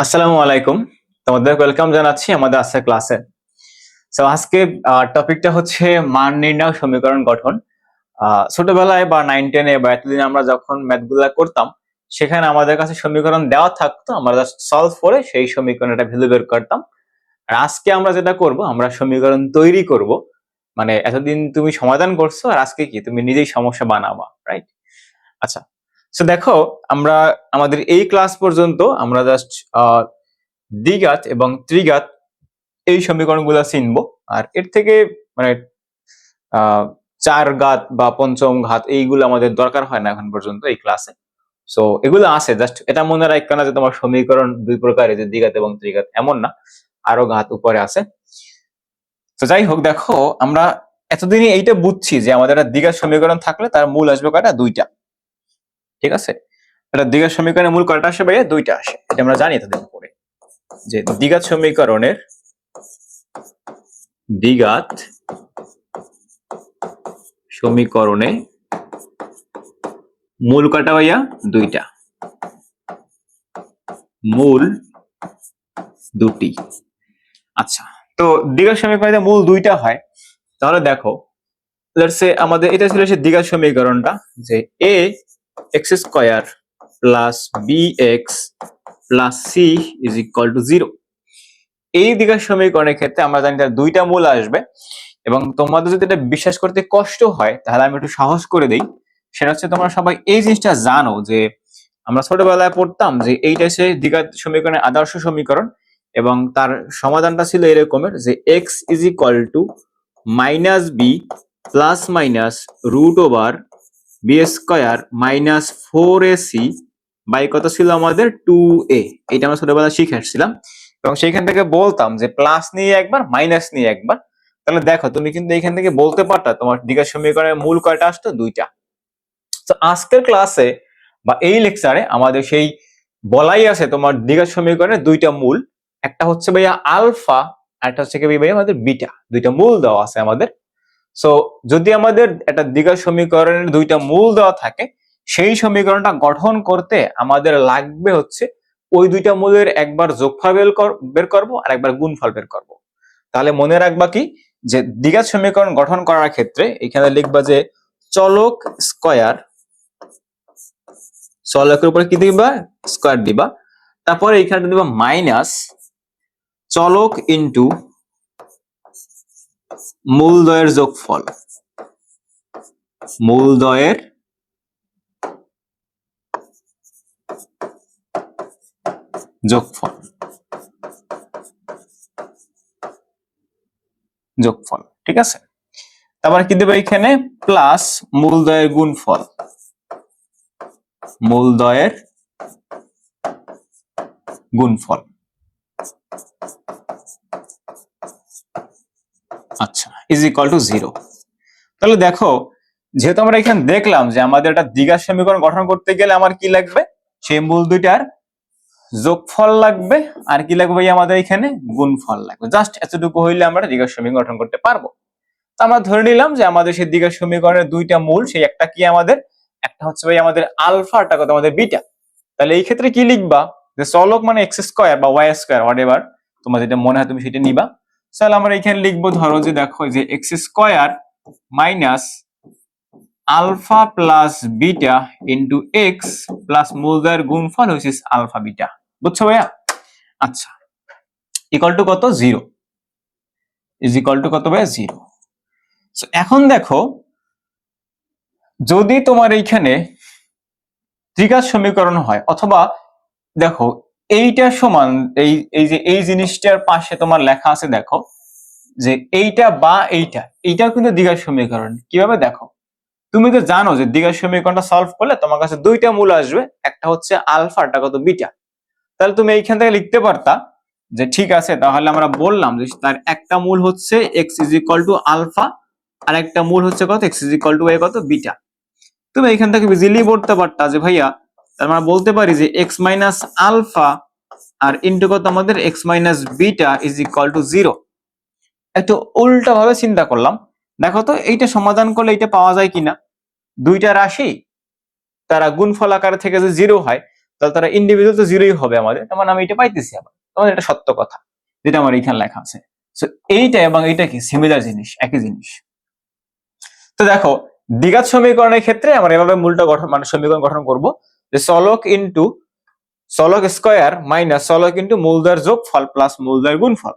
আসসালামু আলাইকুম। তোমাদের ওয়েলকাম জানাচ্ছি আমাদের আজকের ক্লাসে। আজকে টপিকটা হচ্ছে মান নির্ণয় সমীকরণ গঠন। ছোটবেলায় বা 9-10-এ বা এতদিন আমরা যখন ম্যাথগুলা করতাম, সেখানে আমাদের কাছে সমীকরণ দেওয়া থাকতো, আমরা জাস্ট সলভ করে সেই সমীকরণটা ভ্যালু বের করতাম। আর আজকে আমরা যেটা করব, আমরা সমীকরণ তৈরি করব। মানে এতদিন তুমি সমাধান করছো, আর আজকে কি তুমি নিজেই সমস্যা বানাবা, রাইট? আচ্ছা, দেখো, আমরা আমাদের এই ক্লাস পর্যন্ত আমরা জাস্ট দ্বিঘাত এবং ত্রিঘাত এই সমীকরণগুলো চিনবো। আর এর থেকে মানে চার ঘাত বা পঞ্চম ঘাত এইগুলো আমাদের দরকার হয় না এখন পর্যন্ত এই ক্লাসে। এগুলো আছে, জাস্ট এটা মনে রাখবে না যে তোমার সমীকরণ দুই প্রকারের, যে দ্বিঘাত এবং ত্রিঘাত, এমন না, আরো ঘাত উপরে আছে। তো যাই হোক, দেখো, আমরা এতদিনই এইটা বুঝছি যে আমাদের একটা দ্বিঘাত সমীকরণ থাকলে তার মূল আসবে কয়টা? দুইটা। ঠিক আছে, একটা দ্বিঘাত সমীকরণের মূল কয়টা আসে ভাইয়া? দুইটা আসে। এটা আমরা জানি এতদিন পরে, যে দ্বিঘাত সমীকরণের দ্বিঘাত সমীকরণে মূল কয়টা ভাইয়া? দুইটা। মূল দুটি। আচ্ছা, তো দ্বিঘাত সমীকরণে মূল দুইটা হয়। তাহলে দেখো, লেটস সে আমাদের এটা ছিল সেই দ্বিঘাত সমীকরণটা, যে a x square plus bx plus c is equal to 0। এই দ্বিঘাত সমীকরণের ক্ষেত্রে আমরা জানি তার দুইটা মূল আসবে। এবং তোমাদের যদি এটা বিশ্বাস করতে কষ্ট হয়, তাহলে আমি একটু সহজ করে দেই। সেটা হচ্ছে, তোমরা সবাই এই জিনিসটা জানো যে আমরা ছোটবেলায় পড়তাম যে এইটা হচ্ছে দ্বিঘাত সমীকরণের আদর্শ সমীকরণ, এবং তার সমাধানটা ছিল এরকমের, যে x is equal to minus b plus minus root over b square minus 4ac by কত ছিল আমাদের? 2a। এটা আমরা ছোটবেলায় শিখে আসছিলাম, এবং সেইখান থেকে বলতাম যে প্লাস নিয়ে একবার, মাইনাস নিয়ে একবার। তাহলে দেখো, তুমি কিন্তু এইখান থেকে বলতে পারতা তোমার দ্বিঘাত সমীকরণের মূল কয়টা আসতো? দুইটা। তো আজকের ক্লাসে বা এই লেকচারে আমাদের সেই বলাই আছে তোমার দ্বিঘাত সমীকরণের দুইটা মূল। একটা হচ্ছে ভাইয়া আলফা, আর একটা হচ্ছে কি ভাইয়া আমাদের বিটা। দুইটা মূল দেওয়া আছে আমাদের। সো যদি আমাদের একটা দ্বিঘাত সমীকরণের দুইটা মূল দেওয়া থাকে, সেই সমীকরণটা গঠন করতে আমাদের লাগবে হচ্ছে ওই দুইটা মূলের একবার যোগফল বের করব, আর একবার গুণফল বের করব। তাহলে মনে রাখবা কি, যে দ্বিঘাত সমীকরণ গঠন করার ক্ষেত্রে এখানে লিখবা যে চলক স্কয়ার, চলকের উপরে কি দিবা? স্কয়ার দিবা। তারপরে এখানে দিবা মাইনাস চলক ইনটু মূলদ্বয়ের যোগফল। মূলদ্বয়ের যোগফল। যোগফল, ঠিক আছে। তারপরে কি দেবে? এখানে প্লাস মূলদ্বয়ের গুণফল। মূলদ্বয়ের গুণফল। আচ্ছা, ইজ ইকুয়াল টু 0। তাহলে দেখো, যেহেতু আমরা এখানে দেখলাম যে আমাদের একটা দ্বিঘাত সমীকরণ গঠন করতে গেলে আমার কি লাগবে? সেই মূল দুইটার যোগফল লাগবে, আর কি লাগবে আমাদের এখানে? গুণফল লাগবে। জাস্ট এতটুকু হইলে আমরা দ্বিঘাত সমীকরণ গঠন করতে পারবো। তো আমরা ধরে নিলাম যে আমাদের সেই দ্বিঘাত সমীকরণের দুইটা মূল, সেই একটা কি আমাদের? একটা হচ্ছে আমাদের আলফা, একটা কত আমাদের বিটা। তাহলে এই ক্ষেত্রে কি লিখবা? যে চলক মানে এক্স স্কয়ার বা ওয়াই স্কয়ার, হোয়াট এভার তোমার যেটা মনে হয় তুমি সেটা নিবা। তাহলে আমরা এখানে লিখবো, ধরো যে দেখো, যে x square minus alpha plus beta into x plus মূলদ্বয়ের গুণফল হচ্ছে আলফা বিটা। বুঝছো ভাইয়া? আচ্ছা, ইকুয়াল টু কত? 0। ইজ ইকুয়াল টু কত ভাইয়া? 0। এখন দেখো, যদি তোমার এইখানে দ্বিঘাত সমীকরণ হয়, অথবা দেখো এইটা সমান এই যে এই জিনিসটার পাশে তোমার লেখা আছে, দেখো যে এইটা বা এইটাও কিন্তু দ্বিঘাত সমীকরণ। কিভাবে? দেখো, তুমি তো জানো যে দ্বিঘাত সমীকরণটা সলভ করলে তোমার কাছে দুইটা মূল আসবে, একটা হচ্ছে আলফা, একটা কত? বিটা। তাহলে তুমি এইখান থেকে লিখতে পারতা যে ঠিক আছে, তাহলে আমরা বললাম যে তার একটা মূল হচ্ছে x is equal to alpha, আর একটা মূল হচ্ছে কত? x ইজ ইকুয়াল টু কত? বিটা। তুমি এখান থেকে ইজিলি বলতে পারতা যে ভাইয়া, আমরা বলতে পারি যে x মাইনাস আলফা আর ইনটু কত আমাদের? x minus beta is equal to 0। একটু উল্টা ভাবে চিন্তা করলাম, দেখো তো এইটা সমাধান করলে এটা পাওয়া যায় কিনা? দুইটা রাশি তারা গুণফল আকারে থেকে যে 0 হয়, তাহলে তারা ইন্ডিভিজুয়াল তো জিরোই হবে আমাদের, তার মানে আমি এটা পাইতেছি। আবার তোমাদের এটা সত্য কথা যেটা আমার এখানে লেখা আছে। সো এইটা এবং এইটা কি সিমিলার জিনিস, একই জিনিস। তো দেখো দ্বিঘাত সমীকরণের ক্ষেত্রে আমরা এভাবে মূলটা গঠন মানে সমীকরণ গঠন করব যে চলক ইনটু চলক স্কয়ার মাইনাস চলক ইনটু মূলদ্বয়ের যোগফল প্লাস মূলদ্বয়ের গুণফল।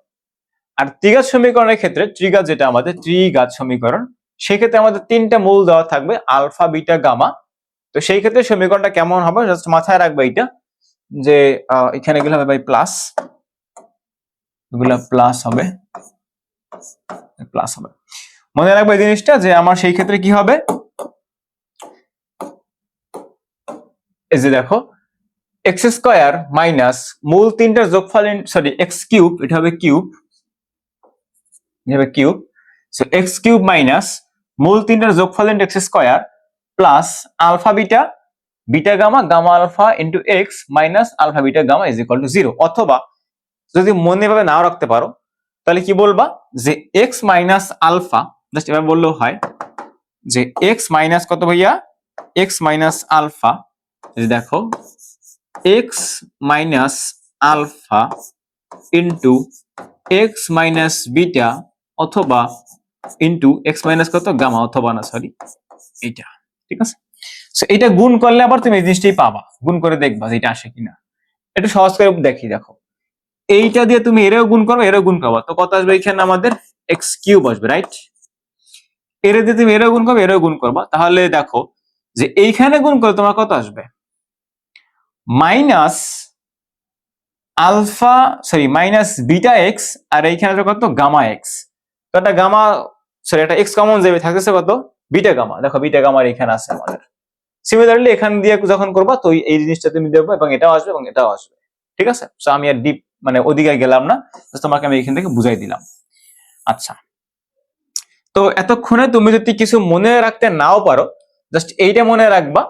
আর ত্রিঘাত সমীকরণের ক্ষেত্রে ত্রিঘাত যেটা আমাদের ত্রিঘাত সমীকরণ, সেক্ষেত্রে আমাদের তিনটা মূল দেওয়া থাকবে আলফা বিটা গামা। তো সেই ক্ষেত্রে সমীকরণটা কেমন হবে জাস্ট মাথায় রাখবে এটা যে এখানে গেলে হবে ভাই প্লাস, এগুলা প্লাস হবে, প্লাস হবে। মনে রাখবে এই জিনিসটা যে আমার সেই ক্ষেত্রে কি হবে, এই যে দেখো এক্স স্কয়ার মাইনাস মূল তিনটার যোগফল সরি এক্স কিউব, এটা হবে cube, cube. So x cube minus মূল তিনটার যোগফল into x square plus alpha beta beta gamma gamma alpha into x minus alpha beta gamma is equal to 0। অথবা যদি মনে ভাবে নাও রাখতে পারো তাহলে কি বলবা যে এক্স মাইনাস আলফা, জাস্ট এবার বললেও হয় যে এক্স মাইনাস কত ভাইয়া, এক্স মাইনাস আলফা, দেখো x minus alpha into x minus beta অথবা ইনটু এক্স মাইনাস কত গামা, অথবা না সরি এইটা, ঠিক আছে। সো এটা গুণ করলে আবার তুমি এই জিনিসটাই পাবা, গুণ করে দেখবা যে এটা আসে কিনা। একটু সহজ করে দেখি, দেখো এইটা দিয়ে তুমি এরও গুণ করবে এরও গুণ করবা, তো কত আসবে এখানে আমাদের এক্স কিউব আসবে, রাইট। এর দিয়ে তুমি এরও গুণ করবে এরও গুণ করবা, তাহলে দেখো যে এইখানে গুণ করে তোমার কত আসবে minus alpha sorry minus beta x, আর এইখানে কত গামা এক্স। তো একটা গামা সরি একটা এক্স কমন যাবে, থাকতেছে কত বিটা গামা। দেখো বিটা গামার এখানে আছে আমাদের। সিমিলারলি এখান দিয়ে যখন করবা তো এই জিনিসটা তুমি দেখবে এবং এটাও আসবে এবং এটাও আসবে, ঠিক আছে। তো আমি আর ডিপ মানে ওদিকে গেলাম না, তোমাকে আমি এখান থেকে বুঝাই দিলাম। আচ্ছা, তো এতক্ষণে তুমি যদি কিছু মনে রাখতে নাও পারো জাস্ট এইটা মনে রাখবা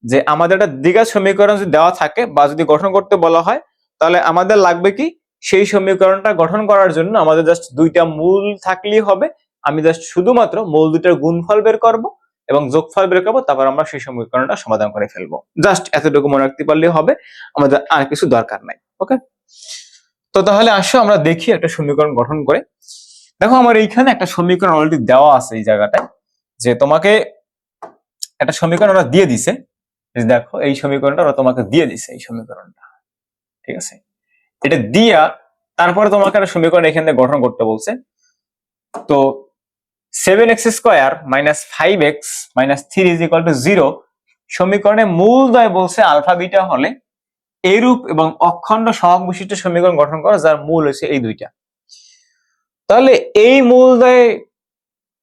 যে আমাদের একটা দ্বিঘাত সমীকরণ যদি দেওয়া থাকে বা যদি গঠন করতে বলা হয় তাহলে আমাদের লাগবে কি সেই সমীকরণটা গঠন করার জন্য আমাদের জাস্ট দুইটা মূল থাকলেই হবে। আমি জাস্ট শুধুমাত্র মূল দুইটার গুণফল বের করব এবং যোগফল বের করবো, তারপর আমরা সেই সমীকরণটা সমাধান করে ফেলবো। জাস্ট এতটুকু মনে রাখতে পারলেই হবে, আমাদের আর কিছু দরকার নাই। ওকে, তো তাহলে আসো আমরা দেখি একটা সমীকরণ গঠন করে। দেখো আমার এইখানে একটা সমীকরণ অলরেডি দেওয়া আছে এই জায়গাটায়, যে তোমাকে একটা সমীকরণ ওরা দিয়ে দিছে। দেখো এই সমীকরণটা ওরা তোমাকে দিয়ে দিছে, এই সমীকরণটা, ঠিক আছে। এটা দিয়া তারপরে তোমাকে একটা সমীকরণ এখানে গঠন করতে বলছে। তো 7x square minus 5x minus 3 is equal to 0 সমীকরণে মূলদ্বয় বলছে আলফা বিটা হলে এইরূপ এবং অখণ্ড সহগ বিশিষ্ট সমীকরণ গঠন করা যার মূল হচ্ছে এই দুইটা। তাহলে এই মূলদ্বয়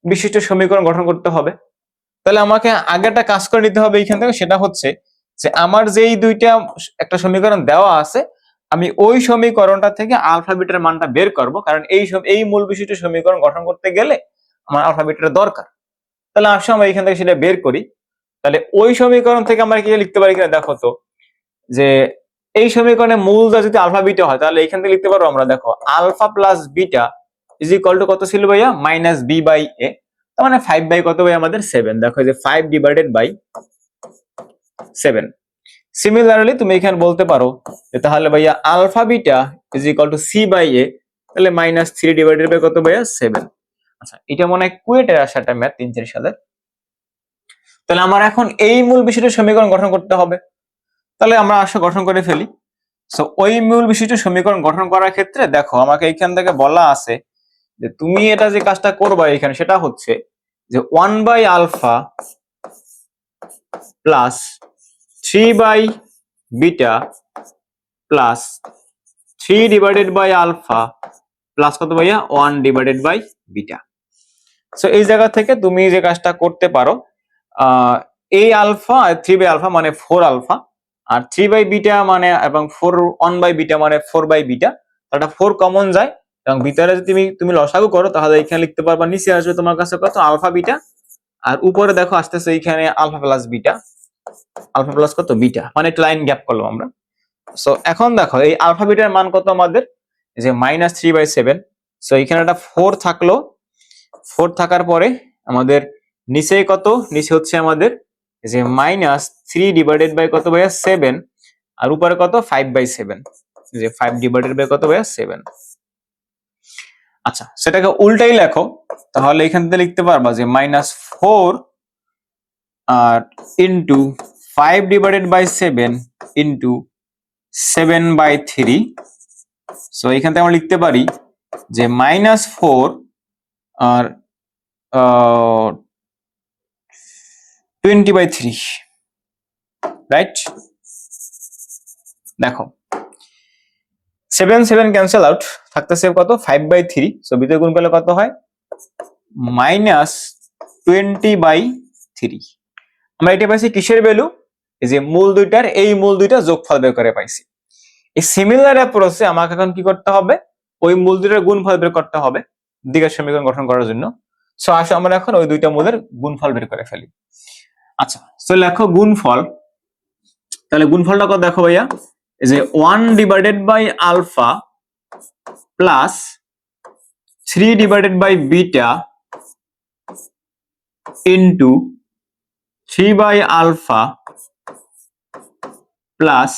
বিশিষ্ট সমীকরণ গঠন করতে হবে। তাহলে আমাকে আগে একটা কাজ করে নিতে হবে এইখান থেকে, সেটা হচ্ছে যে আমার যেই দুইটা একটা সমীকরণ দেওয়া আছে আমি ওই সমীকরণটা থেকে আলফা বিটার মানটা বের করব, কারণ এই মূল বিশিষ্ট সমীকরণ গঠন করতে গেলে আমার আলফা বিটার দরকার। তাহলে আসলে আমরা এখান থেকে সেটা বের করি। তাহলে ওই সমীকরণ থেকে আমরা কি লিখতে পারি কিনা দেখো তো, যে এই সমীকরণে মূলটা যদি আলফা বিটা হয় তাহলে এখান থেকে লিখতে পারবো আমরা, দেখো alpha plus beta is equal to কত ছিল ভাইয়া মাইনাস বি বাই এ, তার মানে 5 বাই কত ভাই আমাদের 7। দেখো যে 5 ডিভাইডেড বাই 7। সিমিলারলি তুমি এখানে বলতে পারো যে তাহলে ভাইয়া alpha beta is equal to c by a, তাহলে মাইনাস 3 ডিভাইডেড বাই কত ভাইয়া 7। আচ্ছা, এটা মনে হয় কুয়েটের আসা একটা ম্যাথ 3-4 সালের। তাহলে আমার এখন এই মূল বিশিষ্ট সমীকরণ গঠন করতে হবে। তাহলে আমরা আসা গঠন করে ফেলি। সো ওই মূল বিশিষ্ট সমীকরণ গঠন করার ক্ষেত্রে দেখো আমাকে এইখান থেকে বলা আছে যে তুমি এটা যে কাজটা করবা এখানে সেটা হচ্ছে যে 1 by alpha plus 3 by beta plus 3 divided by alpha plus কত ভাইয়া 1 ডিভাইডেড বাই বিটা। সো এই জায়গা থেকে তুমি যে কাজটা করতে পারো, এই আলফা আর 3 বাই আলফা মানে 4 আলফা, আর 3 বাই বিটা মানে এবং 1 বাই বিটা মানে 4 বাই বিটা, এটা 4 কমন যায় এবং ভিতরে যদি তুমি লসাগু করো তাহলে এখানে লিখতে পারবা নিচে আসবে তোমার কাছে কত আলফা বিটা, আর উপরে দেখো আসতেছে এইখানে alpha plus beta, alpha plus কত বিটা, মানে একটা লাইন গ্যাপ করলাম আমরা। সো এখন দেখো এই আলফা বিটার মান কত আমাদের, যে মাইনাস 3/7। সো এখানে একটা 4 থাকলো, 4 থাকার পরে আমাদের নিচে কত, নিচে হচ্ছে আমাদের যে মাইনাস 3 ডিভাইডেড বাই কত ভাইয়া 7, আর উপরে কত 5/7, যে 5 ডিভাইডেড বাই কত ভাইয়া 7। আচ্ছা সেটাকে উল্টাই লেখো, তাহলে এখান থেকে লিখতে পারবা যে -4 আর into 5 divided by 7 into 7/3। So এখান থেকে আমরা লিখতে পারি যে -4 আর 20/3, রাইট। দেখো 7 7 ক্যান্সেল আউট, থাকতেছে কত 5/3। সো ভিতরে গুণ করলে কত হয় -20/3। আমরা এটা পাইছি কিসের ভ্যালু, এই যে মূল দুইটার এই মূল দুইটা যোগফল বের করে পাইছি। এই সিমিলার অ্যাপ্রোচে আমাকে এখন কি করতে হবে, ওই মূল দুইটার গুণফল বের করতে হবে দ্বিঘাত সমীকরণ গঠন করার জন্য। সো আসো আমরা এখন ওই দুইটা মূলের গুণফল বের করে ফেলি। আচ্ছা সো লেখো গুণফল, তাহলে গুণফলটা কত দেখো ভাইয়া, এই যে 1 divided by alpha plus 3 divided by beta into 3 by alpha plus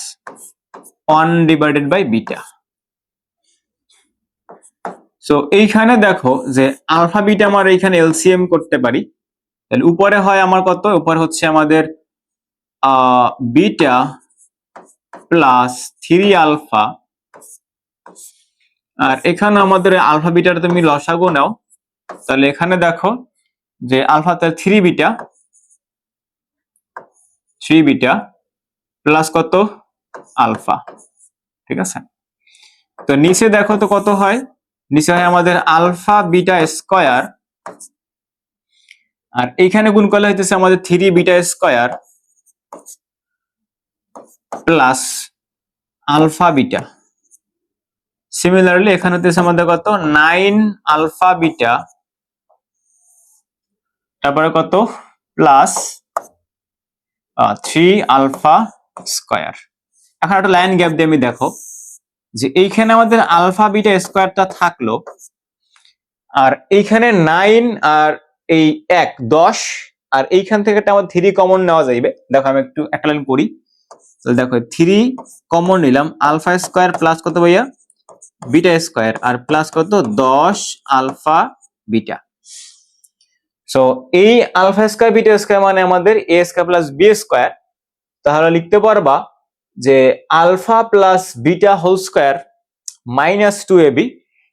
1 divided by beta. So এইখানে দেখো যে আলফা বিটা আমার এইখানে এলসিএম করতে পারি, তাহলে উপরে হয় আমার কত, উপরে হচ্ছে আমাদের বিটা প্লাস 3 আলফা, আর এখানে আমাদের আলফা বিটার তুমি লসাগু নাও, তাহলে এখানে দেখো যে আলফা তার 3 বিটা প্লাস কত আলফা, ঠিক আছে। তো নিচে দেখো তো কত হয়, নিচে হয় আমাদের আলফা বিটা স্কয়ার, আর এইখানে গুণ করলে হইতেছে আমাদের 3 beta square plus alpha beta. Similarly এখানে হইতেছে আমাদের কত 9 আলফা বিটা, তারপরে কত প্লাস 3 আলফা স্কয়ার। এখন একটা লাইন গ্যাপ দিয়ে আমি দেখো যে এইখানে আমাদের আলফা বিটা স্কয়ারটা থাকলো, আর এইখানে 9 আর এই 1 10, আর এইখান থেকে আমার 3 কমন নেওয়া যাইবে। দেখো আমি একটু একটা লাইন করি, তাহলে দেখো 3 কমন নিলাম, আলফা স্কয়ার প্লাস কত ভাইয়া বিটা স্কয়ার, আর প্লাস কত 10 আলফা বিটা। সো এই আলফা স্কয়ার বিটা স্কয়ার মানে আমাদের a square plus b square. তাহলে লিখতে পারবা যে alpha plus beta whole square -2ab,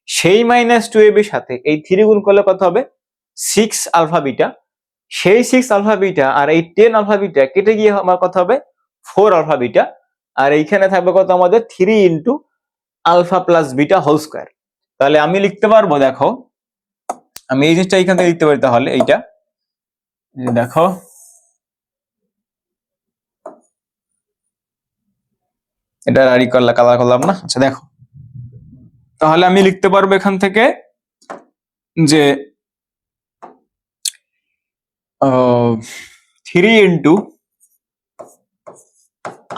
সেই -2ab সাথে এই 3 গুণ করলে কত হবে 6 আলফা বিটা, সেই 6 আলফা বিটা আর এই 10 আলফা বিটা কেটে গিয়ে আমার কত হবে 4 আলফা বিটা, আর এইখানে থাকবে কত আমাদের 3 into alpha plus beta whole square. তাহলে আমি লিখতে পারবো, দেখো আমি এই জিনিসটা এখান থেকে লিখতে পারি, তাহলে এইটা দেখো এটা রাডি করলা কালার করলাম না। আচ্ছা দেখো তাহলে আমি লিখতে পারবো এখান থেকে যে 3 into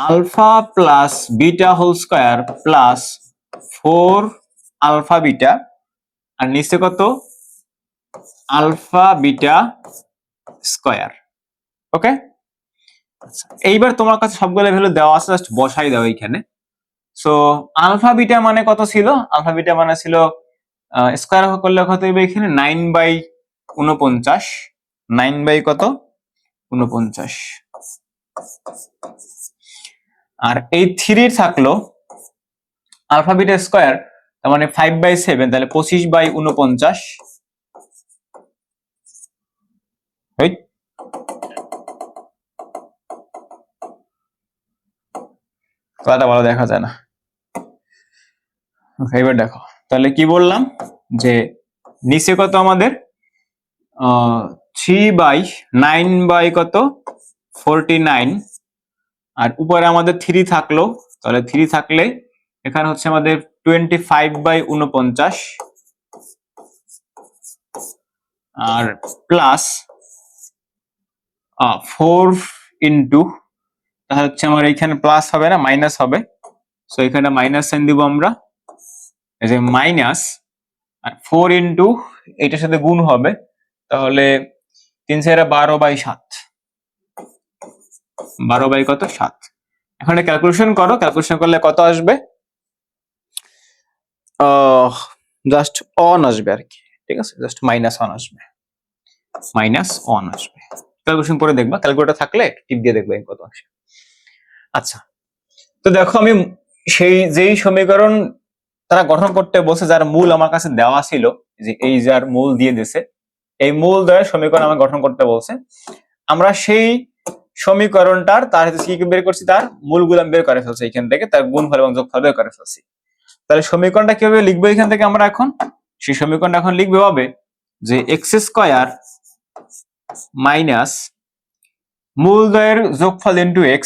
alpha plus beta whole square plus 4 alpha beta, আর নিচে কত আলফা বিটা স্কয়ার। ওকে, এইবার তোমার কাছে সবগুলো ভ্যালু দেওয়া আছে, জাস্ট বসাই দাও এইখানে। সো আলফা বিটা মানে কত ছিল, আলফা বিটা মানে ছিল স্কয়ার করলে কত হবে এখানে 9/49, 9 বাই কত 49, আর এই 3 থাকলো আলফা বিটা স্কয়ার, তার মানে 5/7, তাহলে 25/49, রাইট। কালারটা ভালো দেখা যায় না। এবার দেখো তাহলে কি বললাম যে নিচে কত আমাদের 3/9 বাই কত 49, আর উপরে আমাদের 3 থাকলো, তাহলে 3 থাকলে এখানে হচ্ছে আমাদের 25/49, আর প্লাস 4 ইনটু, তাহলে হচ্ছে আমার এইখানে প্লাস হবে না মাইনাস হবে, সো এখানে মাইনাস সাইন দিব আমরা, এই যে মাইনাস, আর 4 ইনটু এটার সাথে গুণ হবে, তাহলে 3 4 12/7, 12 বাই কত 7, এখন ক্যালকুলেশন করো, ক্যালকুলেশন করলে কত আসবে? জাস্ট অন আসবে আর কি, ঠিক আছে, জাস্ট -1 আসবে, -1 আসবে। ক্যালকুলেশন করে দেখবা, ক্যালকুলেটর থাকলে টিপ দিয়ে দেখবে কত আসে। আচ্ছা, তো দেখো আমি সেই যেই সমীকরণ তারা গঠন করতে বলছে, যার মূল আমার কাছে দেওয়া ছিল, যে এই যার মূল দিয়ে দিছে, এই মূল দ্বয়ের সমীকরণ আমার গঠন করতে বলছে, আমরা সেই সমীকরণটার তার কি বের করছি, তার মূলগুলো বের করে ফেলছি এখান থেকে, তার গুণফল এবং যোগফল বের করে ফেলছি। তাহলে সমীকরণটা কিভাবে লিখবো এখান থেকে আমরা এখন? সেই সমীকরণটা এখন লিখবে হবে যে x² মাইনাস মূলদ্বয়ের যোগফল ইনটু x।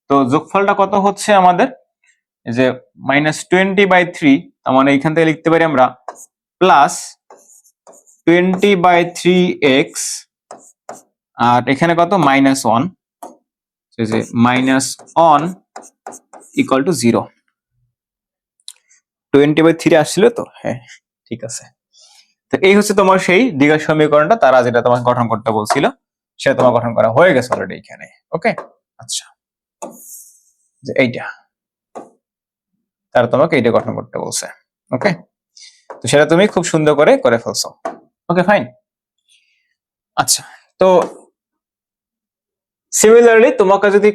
তো যোগফলটা কত হচ্ছে আমাদের, যে -20/3, তার মানে এখান থেকে লিখতে পারি আমরা প্লাস 20/3x, আর এখানে কত -1, যে -1 ইকুয়াল টু 0। 20/3 আসছিল তো, হ্যাঁ ঠিক আছে। তো এই হচ্ছে তোমার সেই দ্বিঘাত সমীকরণটা, তারা যেটা তোমাকে গঠন করতে বলছিল সেটা তোমার গঠন করা হয়ে গেছে অলরেডি এখানে। ওকে, আচ্ছা, যে এইটা তারা তোমাকে এইটা গঠন করতে বলছে। ওকে, তো সেটা তুমি খুব সুন্দর করে করে ফেলছো। Okay fine. আচ্ছা, তো সিমিলারলি তোমাকে যদি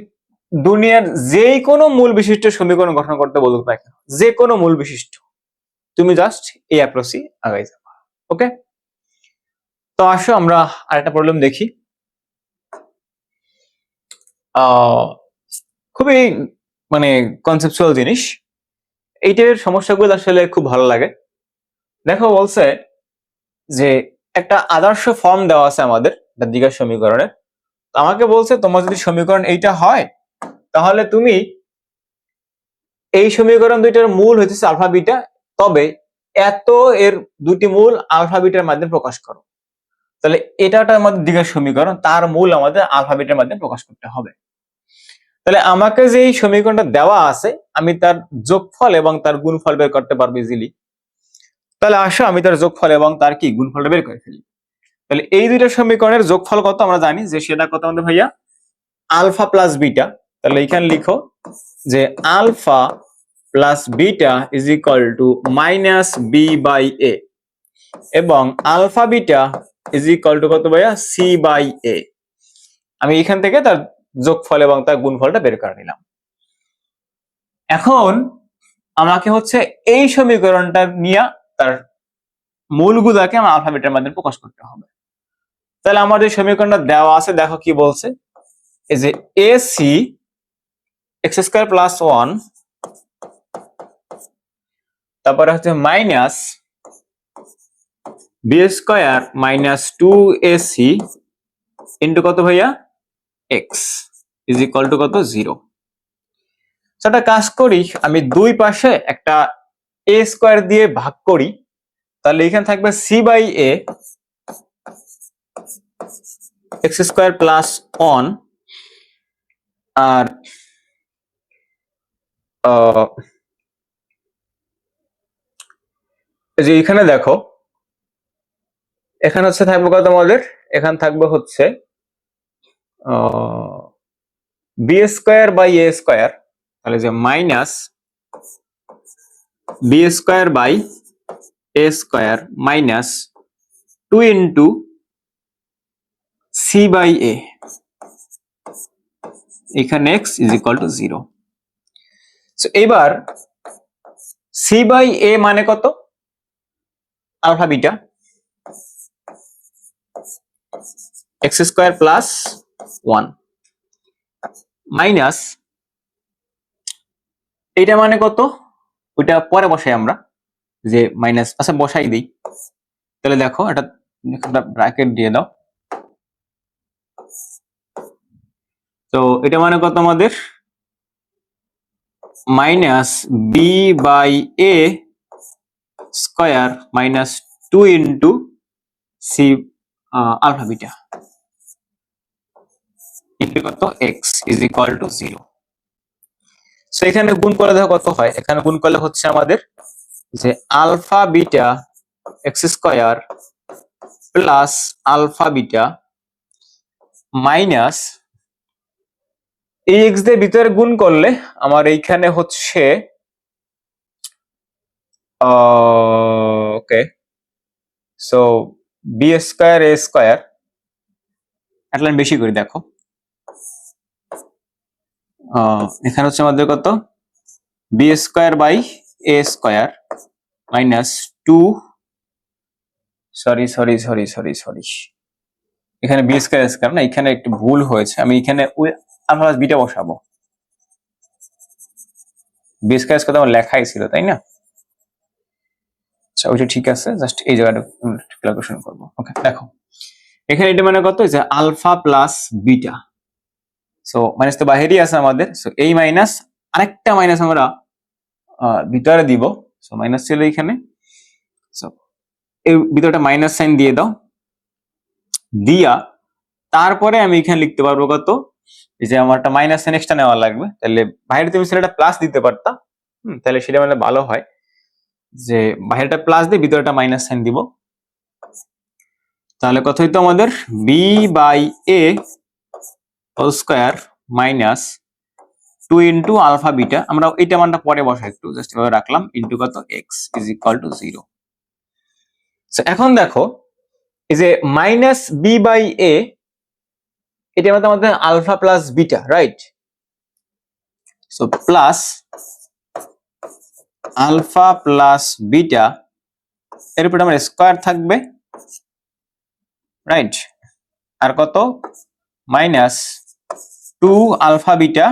দুনিয়ার যে কোনো মূল বিশিষ্ট সমীকরণ গঠন করতে বলুক না কেন, যে কোনো মূল বিশিষ্ট, তুমি জাস্ট এই অ্যাপ্রোচই আগাই যাবা। ওকে, তো আসো আমরা আরেকটা প্রবলেম দেখি। খুবই মানে কনসেপচুয়াল জিনিস, এই টাইপের সমস্যাগুলো আসলে খুব ভালো লাগে। দেখো বলছে যে একটা আদর্শ ফর্ম দেওয়া আছে আমাদের দ্বিঘাত সমীকরণের। আমাকে বলছে তোমার যদি সমীকরণ এইটা হয়, তাহলে তুমি এই সমীকরণ দুইটার মূল হইতেছে আলফা বিটা, তবে এত এর দুটি মূল আলফা বিটার মাধ্যমে প্রকাশ করো। তাহলে এটা আমাদের দ্বিঘাত সমীকরণ, তার মূল আমাদের আলফা বিটার মাধ্যমে প্রকাশ করতে হবে। তাহলে আমাকে যে এই সমীকরণটা দেওয়া আছে, আমি তার যোগফল এবং তার গুণফল বের করতে পারবো ইজিলি। তাহলে আসো আমি তার যোগফল এবং তার কি গুণফলটা বের করে ফেলি। তাহলে এই দুইটা সমীকরণের যোগফল কত আমরা জানি, যে সেটা কত আমাদের ভাইয়া, আলফা প্লাস বিটা। তাহলে এখানে লিখো যে alpha plus beta is equal to -b/a, এবং alpha beta is equal to কত ভাইয়া, c/a। আমি এখান থেকে তার যোগফল এবং তার গুণফলটা বের করে নিলাম। এখন আমাকে হচ্ছে এই সমীকরণটা নিয়ে তার মূলগুলোকে আমার আলফা বিটার মাধ্যমে প্রকাশ করতে হবে। তাহলে আমাদের সমীকরণটা দেওয়া আছে, দেখো কি বলছে, এই যে ac x² + 1, তারপরে হচ্ছে মাইনাস b² - 2ac ইন্টু কত ভাইয়া, x ইজ ইকুয়াল টু কত, 0। সেটা কাজ করি, আমি দুই পাশে একটা a² দিয়ে ভাগ করি, তাহলে এখানে থাকবে c/a x² + 1, আর যে এখানে দেখো, এখানে হচ্ছে থাকবে কত আমাদের, এখানে থাকবে হচ্ছে b²/a², তাহলে যে minus b²/a² minus 2 into c/a, এখানে x ইজ ইকুয়াল টু 0। এবার c/a মানে কত, আলফা বিটা x² + 1 মাইনাস এটা মানে কত, ওইটা পরে বসাই আমরা, যে মাইনাস, আচ্ছা বসাই দিই। তাহলে দেখো এটা ব্র্যাকেট দিয়ে দাও। তো এটা মানে কত আমাদের, -b/a² minus 2 into c alpha beta into কত, x is equal to 0। So এখানে গুণ করে দেখো কত হয়, এখানে গুণ করলে হচ্ছে আমাদের যে alpha beta x² plus alpha beta minus এই এক্স দিয়ে ভিতরে গুণ করলে আমার এইখানে হচ্ছে okay, so b square a square, একটা লাইন বেশি করে দেখো, এখানে হচ্ছে আমাদের কত, b square by a square minus two, sorry sorry sorry sorry sorry, এখানে বি স্কয়ার স্কয়ার না, এখানে একটু ভুল হয়েছে, আমি এখানে ওই আলফা প্লাস বিটা বসাবো, বি স্কয়ার স্কয়ার আমার লেখাই ছিল তাই না? আচ্ছা ওইটা ঠিক আছে, জাস্ট এই জায়গাটা ক্যালকুলেশন করবো। ওকে দেখো এখানে এটা মানে কত, যে alpha plus beta, so minus তো বাহিরই আছে আমাদের, সো এই মাইনাস আরেকটা মাইনাস আমরা ভিতরে দিব, সো মাইনাস ছিল এইখানে, সো এই ভিতরটা মাইনাস সাইন দিয়ে দাও, দিয়া তারপরে আমি এখানে লিখতে পারবো কত, এই যে আমার একটা মাইনাস সাইন এক্সট্রা নেওয়া লাগবে, তাহলে বাইরে তুমি সেটা প্লাস দিতে পারতা, তাহলে সেটা মানে ভালো হয়, যে বাইরেটা প্লাস দিয়ে ভিতরটা মাইনাস সাইন দিব, তাহলে কত হইতো আমাদের, b by a whole square minus two into alpha beta, আমরা এইটা মানটা পরে বসাই, একটু জাস্ট এভাবে রাখলাম, ইন্টু কত এক্স ইজ ইকুয়াল টু 0। এখন দেখো এই যে মাইনাস বি বাই এ, এটা আমাদের alpha plus beta, right? So plus alpha plus beta, এর উপর আমার স্কয়ার থাকবে, রাইট? আর কত, মাইনাস টু আলফা বিটা,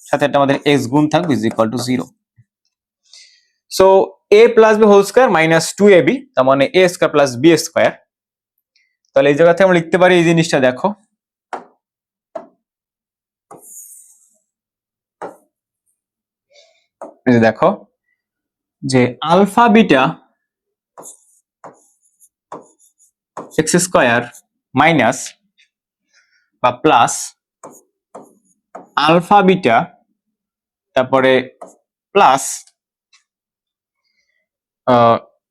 সাথে একটা আমাদের এক্স গুণ থাকবে is equal to 0। So a plus b whole square minus two a b, তার মানে a square plus b square, তাহলে এই জায়গা থেকে আমরা লিখতে পারি এই জিনিসটা, দেখো এই যে দেখো যে alpha beta x square minus বা প্লাস আলফা বিটা, তারপরে প্লাস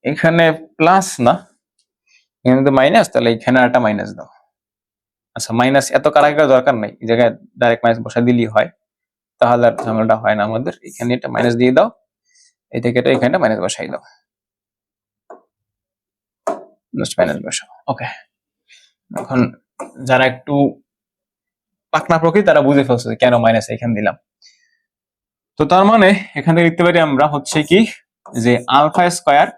এখানে প্লাস না, এখানে তো মাইনাস, তাহলে এখানে একটা মাইনাস দাও। আচ্ছা মাইনাস এত কারাগার দরকার নাই, এই জায়গায় ডাইরেক্ট মাইনাস বসা দিলেই হয়, তাহলে আর ঝামেলাটা হয় না আমাদের। এখানে একটা মাইনাস দিয়ে দাও, এই থেকে এটা এখানে মাইনাস বসাই দাও, জাস্ট মাইনাস বসাও। ওকে, এখন যারা একটু পাকনা প্রকৃতি তারা বুঝে ফেলছে কেন মাইনাস এখানে দিলাম। তো তার মানে এখান থেকে লিখতে পারি আমরা হচ্ছে কি, যে alpha square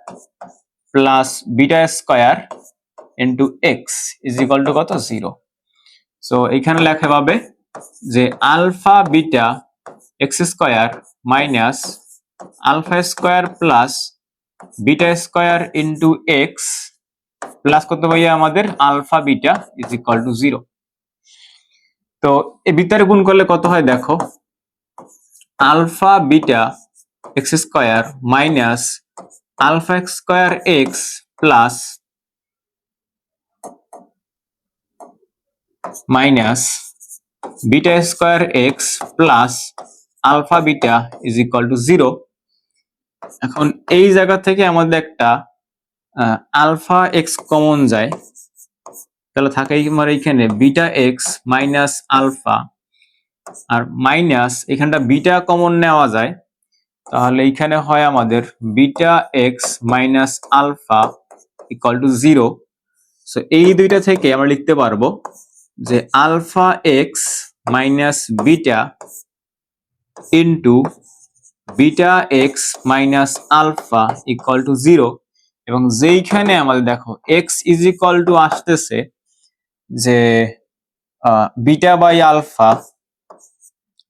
plus beta square into x is equal to কত, 0। সো এখানে লেখা পাবে যে alpha beta x square minus alpha square plus beta square into x plus কত ভাইয়া আমাদের alpha beta is equal to 0। তো এই ভিতরে গুণ করলে কত হয় দেখো, alpha beta x square minus alpha x square x plus minus beta square x plus alpha beta is equal to 0। এখন এই জায়গা থেকে আমাদের একটা আলফা এক্স কমন যায়, তাহলে থাকে আমার এইখানে বিটা এক্স মাইনাস আলফা, আর মাইনাস এখানটা বিটা কমন নেওয়া যায়, তাহলে এইখানে হয় আমাদের beta x minus alpha equal to 0। So এই দুইটা থেকে আমরা লিখতে পারবো যে alpha x minus beta into beta x minus alpha equal to 0, এবং যেইখানে আমাদের দেখো এক্স ইজ ইকুয়াল টু আসতেছে যে beta by alpha,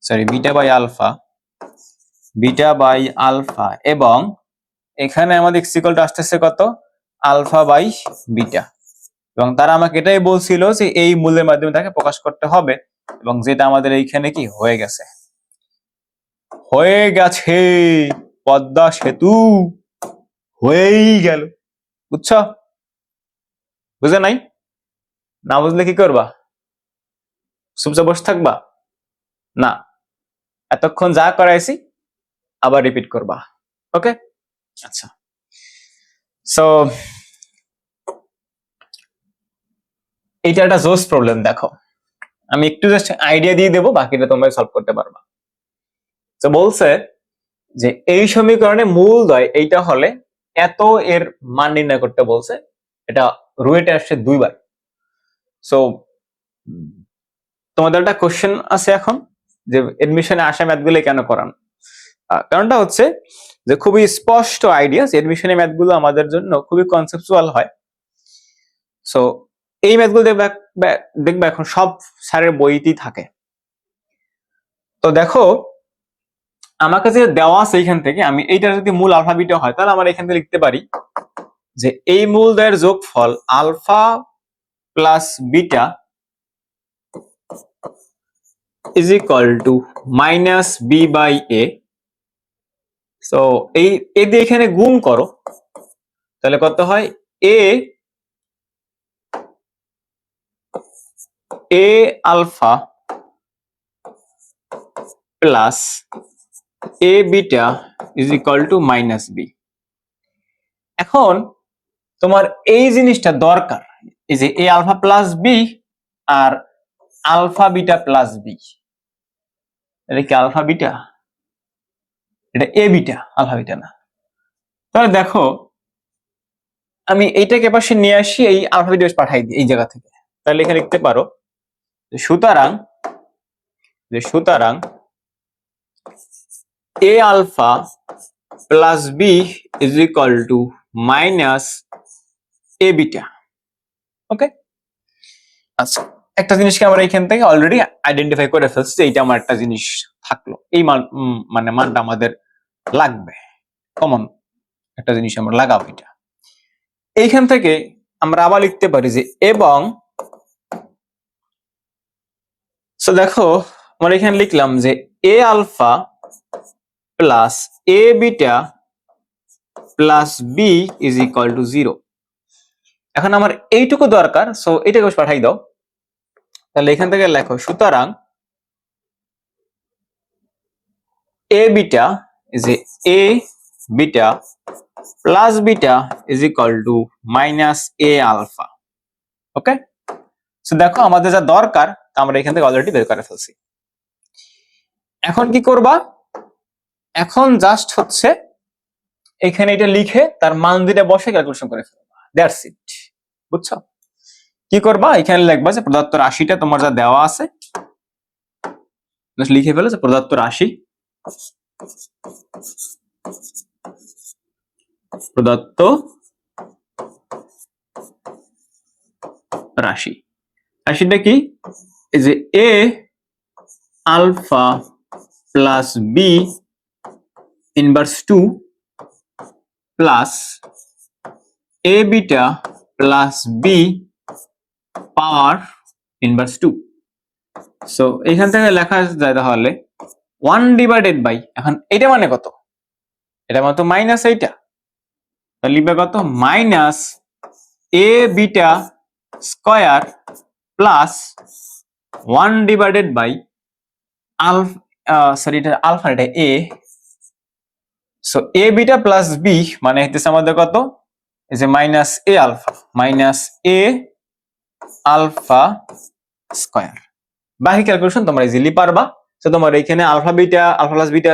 sorry beta by alpha, এবং এখানে আমাদের এক্স ইকুয়াল টু আসতেছে কত, আলফা বাই বিটা, এবং তারা আমাকে এটাই বলছিল যে এই মূলের মাধ্যমে তাকে প্রকাশ করতে হবে, এবং যেটা আমাদের এইখানে কি হয়ে গেছে, পদ্মা সেতু হয়েই গেল। বুঝছো? বুঝে নাই? না বুঝলে কি করবা, চুপচাপ বসে থাকবা? না, এতক্ষণ যা করাইছি আবার রিপিট করবা। ওকে, আচ্ছা। সো এইটা একটা জোস প্রবলেম, দেখো আমি একটু জাস্ট আইডিয়া দিয়ে দেবো, বাকিটা তোমরা সলভ করতে পারবা। তো বলছে যে এই সমীকরণে মূলদ্বয় এইটা হলে এত এর মান নির্ণয় করতে বলছে। এটা রুয়েটে আসছে 2 বার। সো তোমাদের একটা কোশ্চেন আছে এখন যে এডমিশনে আসা ম্যাথগুলো কেন করান। কারণটা হচ্ছে যে খুবই স্পষ্ট আইডিয়া, এডমিশনে ম্যাথগুলো আমাদের জন্য খুবই কনসেপচুয়াল হয়। সো এই ম্যাথগুলো দেখবে এখন সব স্যারের বইতেই থাকে। তো দেখো আমার কাছে দেওয়া আছে এইখান থেকে, আমি এইটা যদি মূল আলফা বিটা হয় তাহলে আমরা এখান থেকে লিখতে পারি যে এই মূলদ্বয়ের যোগফল alpha plus beta is equal to minus b by a. So এই এ দিয়ে এখানে গুণ করো, তাহলে কত হয় a alpha plus a beta is equal to minus b. এখন তোমার এই জিনিসটা দরকার, এই যে এ আলফা প্লাস বি আর আলফা বিটা প্লাস বি, এটা কি আলফা বিটা? এটা এ বিটা, আলফা বিটা না। তাহলে দেখো আমি এইটাকে পাশে নিয়ে আসি, এই আলফা বিটা পাঠাই দিই এই জায়গা থেকে। তাহলে এখানে লিখতে পারো সুতরাং a alpha plus b is equal to minus a beta. Okay, আচ্ছা একটা জিনিসকে আমরা এখান থেকে অলরেডি আইডেন্টিফাই করে ফেলছি যে এইটা আমার একটা জিনিস থাকলো, এই মান মানে মানটা আমাদের লাগবে, কমন একটা জিনিস আমরা লাগাবো। এটা এইখান থেকে আমরা আবার লিখতে পারি যে এবং, সো দেখো আমরা এখানে লিখলাম যে a alpha plus a beta plus b is equal to 0। এখন আমার এইটুকু দরকার, সো এটাকে পাঠাই দাও। তাহলে এখান থেকে লেখো সুতরাং a beta is a beta plus beta is equal to minus a alpha. Okay, so দেখো আমাদের যা দরকার আমরা এখান থেকে অলরেডি বের করে ফেলছি। এখন কি করবা? এখন জাস্ট হচ্ছে এখানে এটা লিখে তার মান দুইটা বসে ক্যালকুলেশন করে ফেলবা, দ্যাটস ইট। বুঝছো? কি করবা? এখানে লিখবা যে প্রদত্ত রাশিটা তোমার যা দেওয়া আছে লিখে ফেলো যে প্রদত্ত রাশি রাশিটা কি? এই যে a alpha plus b inverse 2 plus a beta plus b power inverse 2। So এখান থেকে লেখা যায় তাহলে 1 ডিভাইডেড বাই, এখন এটা মানে কত? এটা মানে তো মাইনাস এইটা, তাহলে লিখবে কত? Minus a beta square plus 1 divided by alpha, sorry এটা আলফা, এটা a. So a beta plus b মানে হচ্ছে আমাদের কত? এই যে মাইনাস এ আলফা স্কয়ার। বাকি ক্যালকুলেশন তোমরা ইজিলি পারবা। তো তোমার এখানে আলফা প্লাস বিটা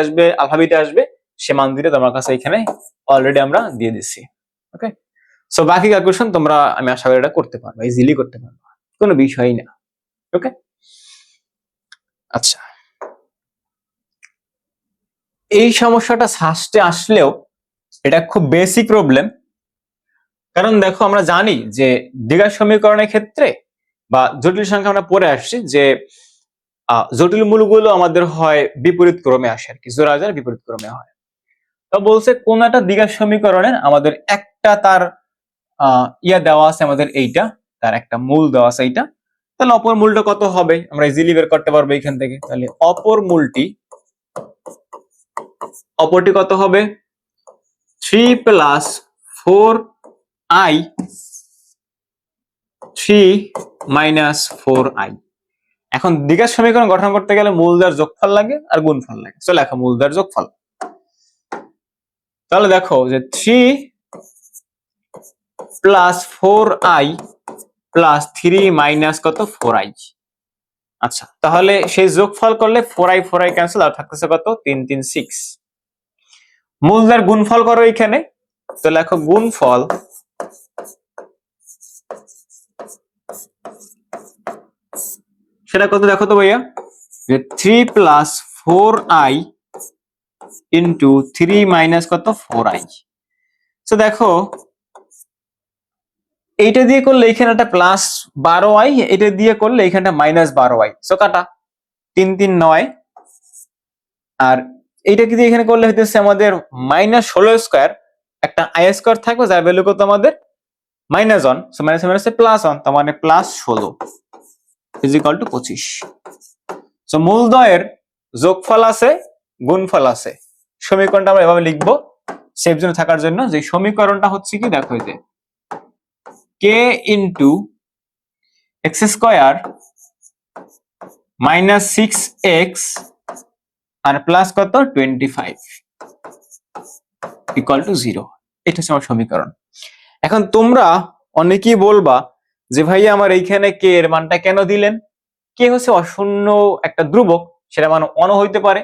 আসবে, সে মান দিতে তোমার কাছে এখানে অলরেডি আমরা দিয়ে দিচ্ছি। ওকে, সো বাকি ক্যালকুলেশন তোমরা, আমি আশা করি এটা করতে পারবা, ইজিলি করতে পারবা, কোনো বিষয়ই না। ওকে, আচ্ছা এই সমস্যাটা সাস্টে আসলেও এটা খুব বেসিক প্রবলেম। কারণ দেখো আমরা জানি যে দ্বিঘাত সমীকরণের ক্ষেত্রে বা জটিল সংখ্যা আমরা পড়ে আসছি যে জটিল মূলগুলো আমাদের হয় বিপরীত ক্রমে আসে, আর কি জোড়া বিপরীত ক্রমে হয়। তো বলছে কোন একটা দ্বিঘাত সমীকরণের আমাদের একটা তার ইয়া দেওয়া আছে, আমাদের এইটা তার একটা মূল দেওয়া আছে এইটা, তাহলে অপর মূলটা কত হবে আমরা ইজিলি বের করতে পারবো এখান থেকে। তাহলে অপরটি কত হবে? 3 প্লাস 4i 3 মাইনাস 4i। এখন দ্বিঘাত সমীকরণ গঠন করতে গেলে মূলদ্বয়ের যোগফল লাগে আর গুণফল লাগে। চলো লেখা মূলদ্বয়ের যোগফল। তাহলে দেখো যে 3 প্লাস 4i প্লাস 3 মাইনাস কত? 4i। আচ্ছা, তাহলে সেই যোগফল করলে 4i ক্যান্সেল, আর থাকতেছে কত? 3 3 6। মূলদের গুণফল করো এখানে, তো লেখো গুণফল সেটা কত দেখো তো ভাইয়া, যে 3 প্লাস 4i ইন্টু 3 মাইনাস কত 4i। তো দেখো এইটা দিয়ে করলে এখানে একটা প্লাস 12i, এটা দিয়ে করলে এখানটা মাইনাস 12i, সো কাটা 3 3 9। আর এইটা কি দিয়ে এখানে করলে হইতেছে আমাদের মাইনাস 16 স্কয়ার, একটা আই স্কয়ার থাকবে যার ভ্যালু কত আমাদের মাইনাস 1, সো মাইনাস মাইনাসে প্লাস 1, তার মানে plus 16 is equal to 25। So মূলদ্বয়ের যোগফল আছে, গুণফল আছে, সমীকরণটা আমরা এভাবে লিখবো সেফ জোনে থাকার জন্য। যে সমীকরণটা হচ্ছে কি দেখো, এই যে k into x square minus 6x আর প্লাস কত 25 ইকুয়াল টু 0। এটা হচ্ছে আমার সমীকরণ। এখন তোমরা অনেকেই বলবা যে ভাইয়া আমার এইখানে কে এর মানটা কেন দিলেন? কে হচ্ছে অশূন্য একটা ধ্রুবক, সেটা মান অন হইতে পারে,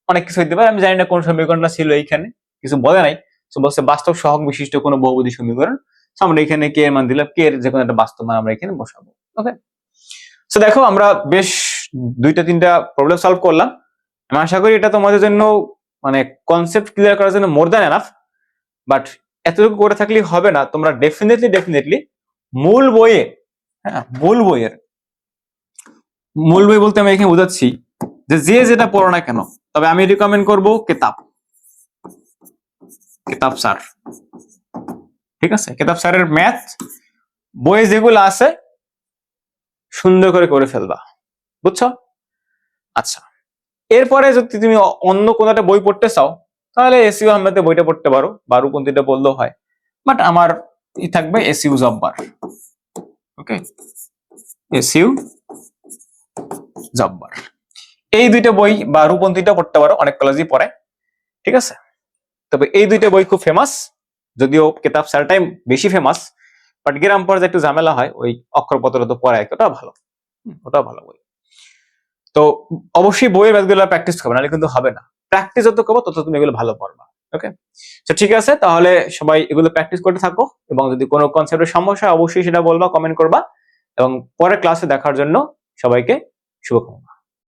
অনেক কিছু হইতে পারে। আমি জানি না কোন সমীকরণটা ছিল এইখানে, কিছু বলে নাই। তো বলছে বাস্তব সহগ বিশিষ্ট কোনো বহুপদী সমীকরণ। আমরা এখানে কে এর মান দিলাম, কে এর যে কোনো একটা বাস্তব মান আমরা এখানে বসাবো। ওকে, তো দেখো আমরা বেশ 2-3টা প্রবলেম সলভ করলাম। আমি আশা করি এটা তোমাদের জন্য মানে কনসেপ্ট ক্লিয়ার করার জন্য মোর দ্যান এনাফ। বাট এতটুকু করে থাকলেই হবে না, তোমরা ডেফিনেটলি মূল বইয়ে, হ্যাঁ মূল বই বলতে আমি এখানে বোঝাচ্ছি যে যেটা পড়ো না কেন, তবে আমি রিকমেন্ড করবো কেতাব স্যার, ঠিক আছে? কেতাব স্যারের ম্যাথ বই যেগুলো আছে সুন্দর করে ফেলবা, বুঝছো? আচ্ছা, এরপরে যদি তুমি অন্য কোনো একটা বই পড়তে চাও তাহলে এসইউ আহমেদের বইটা পড়তে পারো, বারুপন্থীটা বললেও হয়। বাট আমার থাকবে এসইউ জব্বার। ওকে, এসইউ জব্বার, এই দুইটা বই বা রূপন্থীটা পড়তে পারো, অনেক কলেজই পড়ে, ঠিক আছে? তবে এই দুইটা বই খুব ফেমাস, যদিও কেতাব স্যারটাই বেশি ফেমাস, বাট গ্রাম পর্যায়ে একটু ঝামেলা হয়, ওই অক্ষরপত্র তো পড়ায়, ওটাও ভালো বই। তো অবশ্যই বইয়ের ম্যাথগুলো প্র্যাকটিস করবে, নাহলে কিন্তু হবে না। প্র্যাকটিস যত করবো তত তুমি এগুলো ভালো পারবা। ওকে, তো ঠিক আছে, তাহলে সবাই এগুলো প্র্যাকটিস করতে থাকো, এবং যদি কোনো কনসেপ্টের সমস্যা হয় অবশ্যই সেটা বলবা, কমেন্ট করবা, এবং পরের ক্লাসে দেখার জন্য সবাইকে শুভকামনা।